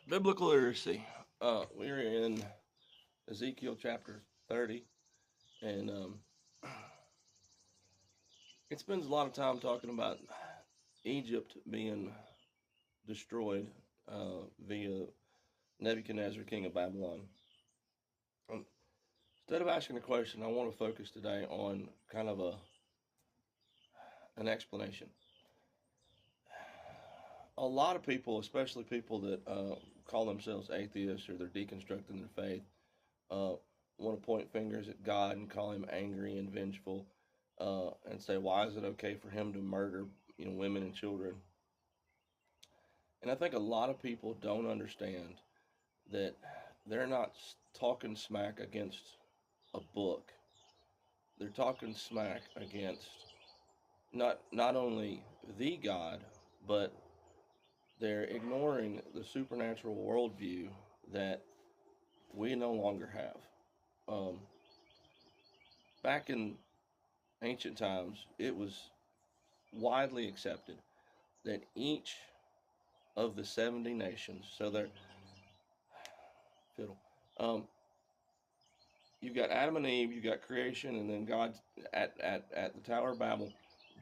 Biblical literacy. We're in Ezekiel chapter 30, and it spends a lot of time talking about Egypt being destroyed via Nebuchadnezzar, king of Babylon. Um, Instead of asking a question, I want to focus today on kind of an explanation. A lot of people, especially people that call themselves atheists or they're deconstructing their faith, uh, want to point fingers at God and call him angry and vengeful, and say, "Why is it okay for him to murder, women and children?" And I think a lot of people don't understand that they're not talking smack against a book. They're talking smack against not only the God, but they're ignoring the supernatural worldview that we no longer have. Um, Back in ancient times, it was widely accepted that each of the 70 nations, so they're fiddle, um, you've got Adam and Eve, you've got creation, and then God at the Tower of Babel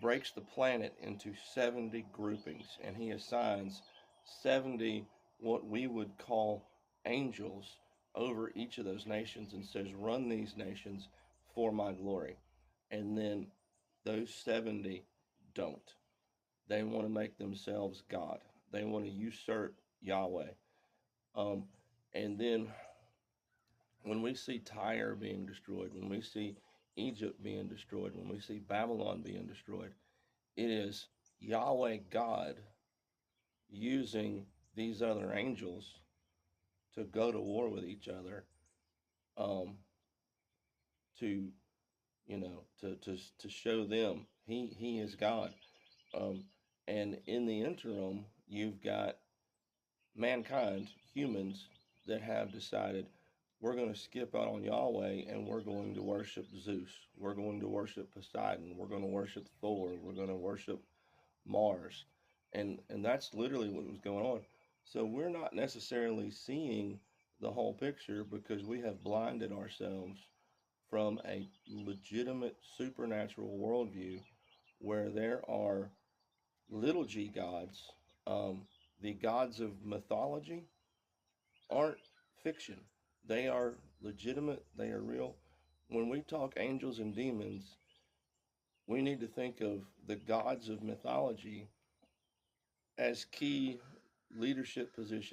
breaks the planet into 70 groupings, and he assigns 70 what we would call angels over each of those nations and says, "Run these nations for my glory." And then those 70 don't. They want to make themselves God. They want to usurp Yahweh. Um, and then when we see Tyre being destroyed, when we see Egypt being destroyed, when we see Babylon being destroyed, it is Yahweh God using these other angels to go to war with each other, um, to to show them he is God. Um, and in the interim, you've got mankind, humans, that have decided we're going to skip out on Yahweh and we're going to worship Zeus. We're going to worship Poseidon. We're going to worship Thor. We're going to worship Mars. And that's literally what was going on. So we're not necessarily seeing the whole picture because we have blinded ourselves from a legitimate supernatural worldview where there are little g gods. The gods of mythology aren't fiction. They are legitimate, they are real. When we talk angels and demons, we need to think of the gods of mythology as key leadership positions